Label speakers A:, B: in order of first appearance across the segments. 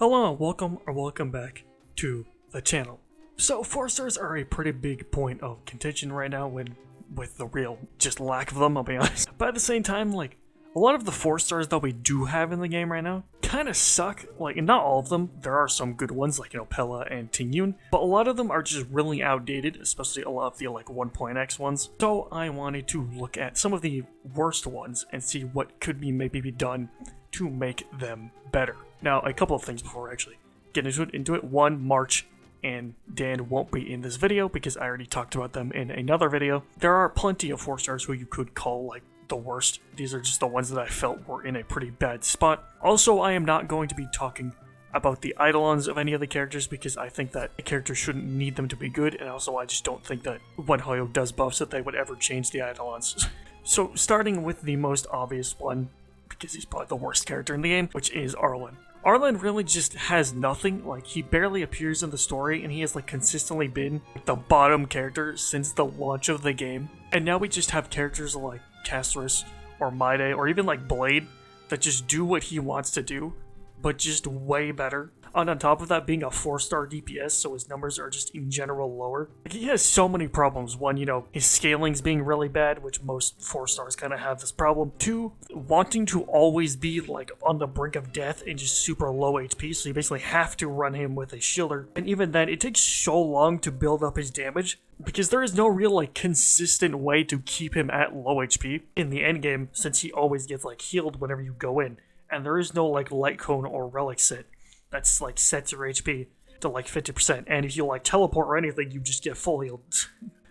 A: Hello, welcome back to the channel. So 4-stars are a pretty big point of contention right now with the real just lack of them, I'll be honest. But at the same time, like, a lot of the 4-stars that we do have in the game right now kind of suck. Like, not all of them. There are some good ones like, Pella and Tingyun, but a lot of them are just really outdated, especially a lot of the like 1.x ones. So I wanted to look at some of the worst ones and see what could be maybe be done to make them better. Now, a couple of things before I actually get into it. One, March and Dan won't be in this video because I already talked about them in another video. There are plenty of 4-stars who you could call like the worst. These are just the ones that I felt were in a pretty bad spot. Also, I am not going to be talking about the eidolons of any of the characters because I think that a character shouldn't need them to be good, and also I just don't think that when Hoyo does buffs that they would ever change the eidolons. So starting with the most obvious one, because he's probably the worst character in the game, which is Arlan. Arlan really just has nothing. Like, he barely appears in the story, and he has like consistently been the bottom character since the launch of the game. And now we just have characters like Castris or Maide or even like Blade that just do what he wants to do, but just way better. And on top of that, being a 4-star DPS, so his numbers are just in general lower. Like, he has so many problems. One, his scaling's being really bad, which most 4-stars kind of have this problem. Two, wanting to always be like on the brink of death and just super low HP, so you basically have to run him with a shielder. And even then, it takes so long to build up his damage because there is no real like consistent way to keep him at low HP in the end game, since he always gets like healed whenever you go in. And there is no like light cone or relic set that's like sets your HP to like 50%, and if you like teleport or anything, you just get full healed.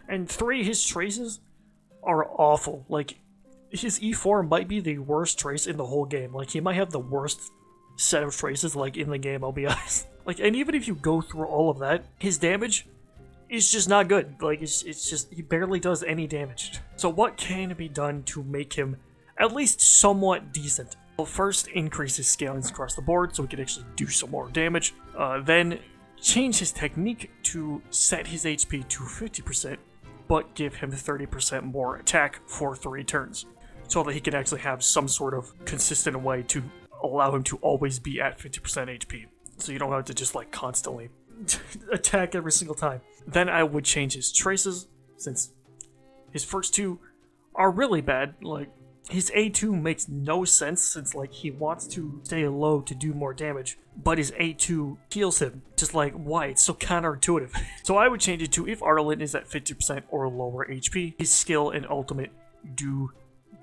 A: And three, his traces are awful. Like, his E4 might be the worst trace in the whole game. Like, he might have the worst set of traces like in the game, I'll be honest. Like, and even if you go through all of that, his damage is just not good. Like, it's just, he barely does any damage. So what can be done to make him at least somewhat decent? Well, first, increase his scalings across the board so he can actually do some more damage. Then, change his technique to set his HP to 50%, but give him 30% more attack for 3 turns, so that he can actually have some sort of consistent way to allow him to always be at 50% HP. So you don't have to just like constantly attack every single time. Then I would change his traces, since his first 2 are really bad. Like, his A2 makes no sense, since like he wants to stay low to do more damage, but his A2 heals him. Just like, why? It's so counterintuitive. So I would change it to, if Arlan is at 50% or lower HP, his skill and ultimate do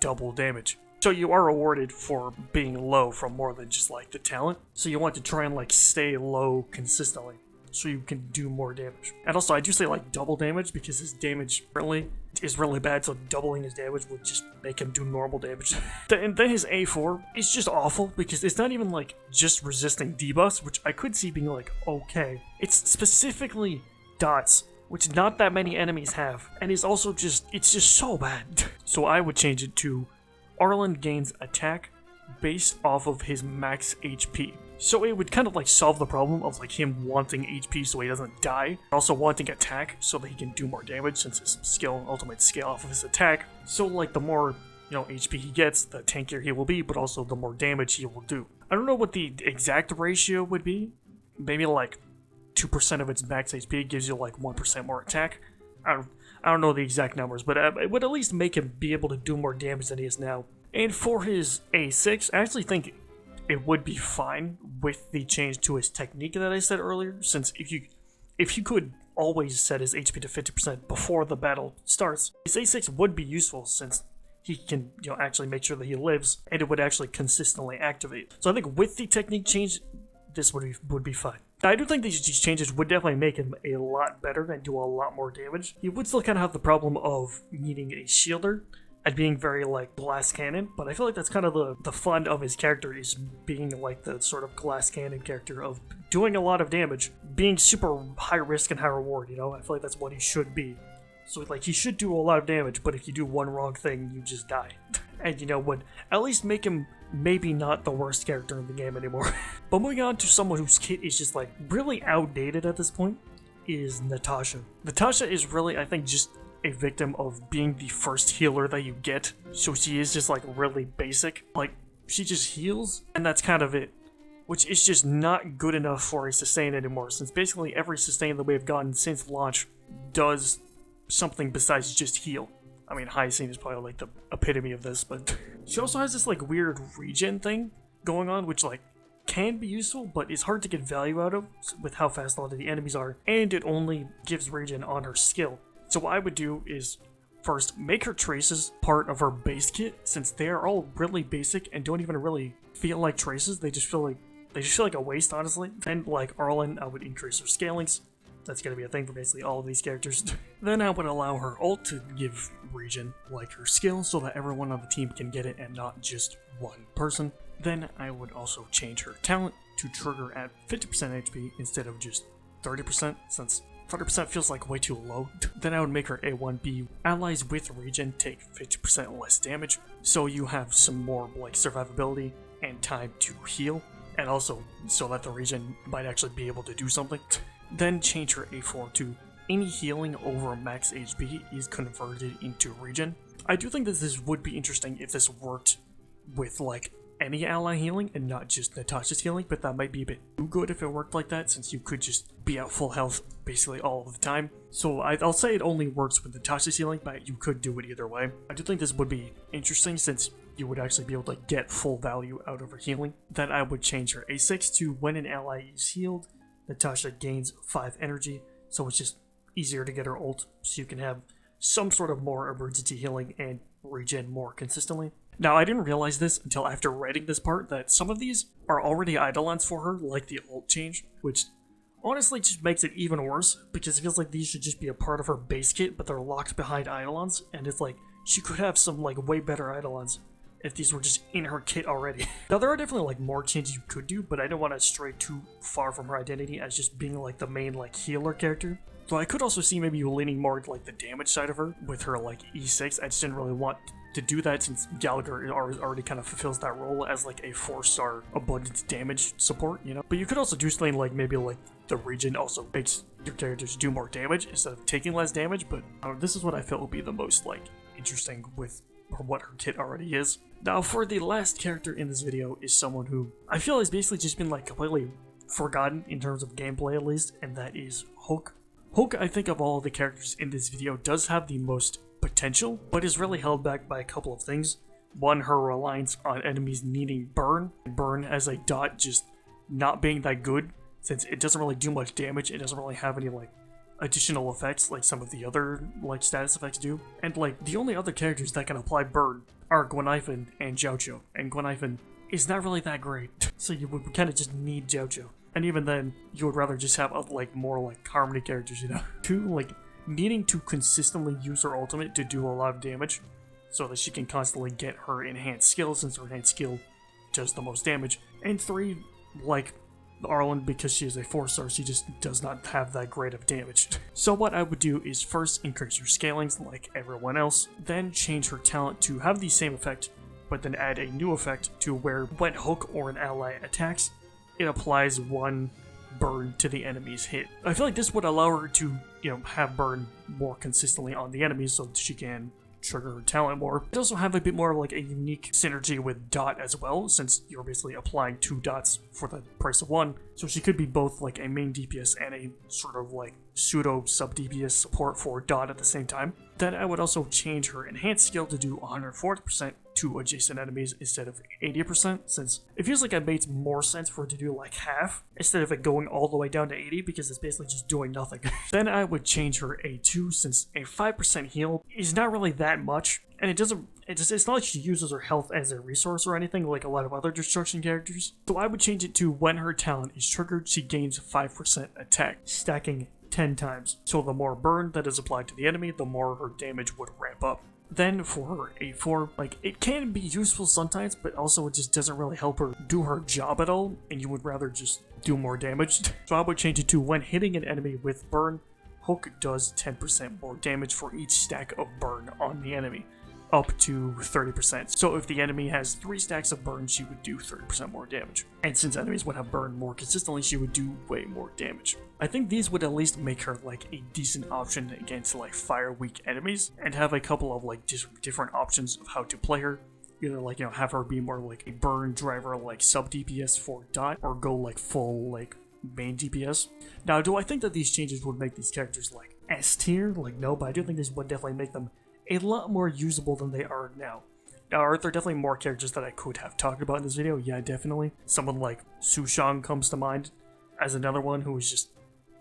A: double damage. So you are rewarded for being low from more than just like the talent. So you want to try and like stay low consistently, so you can do more damage. And also, I do say like double damage because his damage currently is really bad, so doubling his damage would just make him do normal damage. And then his A4 is just awful because it's not even like just resisting debuffs, which I could see being like okay. It's specifically dots, which not that many enemies have, and it's also just, it's just so bad. So I would change it to Arlan gains attack based off of his max HP. So it would kind of like solve the problem of like him wanting HP so he doesn't die, also wanting attack so that he can do more damage, since his skill and ultimate scale off of his attack. So like the more HP he gets, the tankier he will be, but also the more damage he will do. I don't know what the exact ratio would be. Maybe like 2% of its max HP gives you like 1% more attack. I don't know the exact numbers, but it would at least make him be able to do more damage than he is now. And for his A6, I actually think it would be fine with the change to his technique that I said earlier, since if you could always set his HP to 50% before the battle starts, his A6 would be useful, since he can actually make sure that he lives, and it would actually consistently activate. So I think with the technique change, this would be fine. I do think these changes would definitely make him a lot better and do a lot more damage. He would still kind of have the problem of needing a shielder and being very like glass cannon, but I feel like that's kind of the fun of his character, is being like the sort of glass cannon character of doing a lot of damage, being super high risk and high reward, I feel like that's what he should be. So like, he should do a lot of damage, but if you do one wrong thing, you just die. And would at least make him maybe not the worst character in the game anymore. But moving on to someone whose kit is just like really outdated at this point is Natasha. Natasha is really, I think, just a victim of being the first healer that you get. So she is just like really basic. Like, she just heals, and that's kind of it. which is just not good enough for a sustain anymore, since basically every sustain that we've gotten since launch does something besides just heal. I mean, Hyacinth is probably like the epitome of this, but she also has this like weird regen thing going on, which like can be useful, but it's hard to get value out of with how fast a lot of the enemies are, and it only gives regen on her skill. So what I would do is first make her traces part of her base kit, since they are all really basic and don't even really feel like traces. They just feel like a waste, honestly. And like Arlan, I would increase her scalings. That's going to be a thing for basically all of these characters. Then I would allow her ult to give regen like her skill, so that everyone on the team can get it and not just one person. Then I would also change her talent to trigger at 50% HP instead of just 30%, since 30% feels like way too low. Then I would make her A1B. Allies with regen take 50% less damage, so you have some more like survivability and time to heal, and also so that the regen might actually be able to do something. Then change her A4 to any healing over max HP is converted into regen. I do think that this would be interesting if this worked with like any ally healing and not just Natasha's healing, but that might be a bit too good if it worked like that, since you could just be at full health basically all of the time. So I'll say it only works with Natasha's healing, but you could do it either way. I do think this would be interesting, since you would actually be able to get full value out of her healing. Then I would change her A6 to when an ally is healed, Natasha gains 5 energy, so it's just easier to get her ult, so you can have some sort of more emergency healing and regen more consistently. Now, I didn't realize this until after writing this part, that some of these are already eidolons for her, like the ult change, which honestly just makes it even worse, because it feels like these should just be a part of her base kit, but they're locked behind eidolons, and it's like, she could have some like way better eidolons if these were just in her kit already. Now, there are definitely like more changes you could do, but I don't want to stray too far from her identity as just being like the main like healer character. So I could also see maybe you leaning more to like the damage side of her with her like E6. I just didn't really want to do that, since Gallagher already kind of fulfills that role as like a 4-star abundance damage support, you know? But you could also do something like maybe like the regen also makes your characters do more damage instead of taking less damage, but this is what I felt would be the most like interesting with what her kit already is. Now, for the last character in this video is someone who I feel has basically just been like completely forgotten in terms of gameplay at least, and that is Hulk. Hulk, I think of all the characters in this video, does have the most potential, but is really held back by a couple of things. One, her reliance on enemies needing burn, and burn as a dot just not being that good, since it doesn't really do much damage. It doesn't really have any like additional effects like some of the other like status effects do. And like the only other characters that can apply burn are Gwenhyfin and Jiaoqiu, and Gwenhyfin is not really that great, so you would kind of just need Jiaoqiu. And even then, you would rather just have like more like Harmony characters, you know? 2, like needing to consistently use her ultimate to do a lot of damage, so that she can constantly get her enhanced skill, since her enhanced skill does the most damage. And 3, like Arlan, because she is a 4-star, she just does not have that great of damage. So what I would do is first increase her scalings like everyone else, then change her talent to have the same effect, but then add a new effect to where when Hulk or an ally attacks, it applies 1 burn to the enemy's hit. I feel like this would allow her to, you know, have burn more consistently on the enemies, so she can trigger her talent more. It also have a bit more of like a unique synergy with dot as well, since you're basically applying 2 dots for the price of 1. So she could be both like a main DPS and a sort of like pseudo sub DPS support for dot at the same time. Then I would also change her enhanced skill to do 140% to adjacent enemies instead of 80%, since it feels like it makes more sense for it to do like half instead of it going all the way down to 80, because it's basically just doing nothing. Then I would change her A2, since a 5% heal is not really that much, and it's not like she uses her health as a resource or anything like a lot of other destruction characters. So I would change it to when her talent is triggered, she gains 5% attack, stacking 10 times. So the more burn that is applied to the enemy, the more her damage would ramp up. Then for her A4, like, it can be useful sometimes, but also it just doesn't really help her do her job at all, and you would rather just do more damage. So I would change it to when hitting an enemy with burn, Hulk does 10% more damage for each stack of burn on the enemy, up to 30%. So if the enemy has 3 stacks of burn, she would do 30% more damage. And since enemies would have burn more consistently, she would do way more damage. I think these would at least make her like a decent option against like fire weak enemies, and have a couple of like different options of how to play her. either like, you know, have her be more like a burn driver, like sub DPS for dot, or go like full like main DPS. Now, do I think that these changes would make these characters like S tier? Like, no, but I do think this would definitely make them a lot more usable than they are now. Now, are there definitely more characters that I could have talked about in this video? Yeah, definitely. Someone like Sushang comes to mind as another one who is just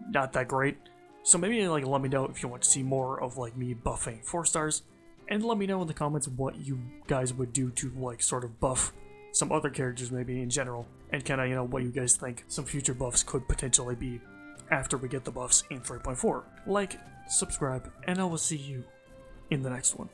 A: not that great. So maybe like let me know if you want to see more of like me buffing 4 stars, and let me know in the comments what you guys would do to like sort of buff some other characters maybe in general, and kind of, you know, what you guys think some future buffs could potentially be after we get the buffs in 3.4. Like, subscribe, and I will see you in the next one.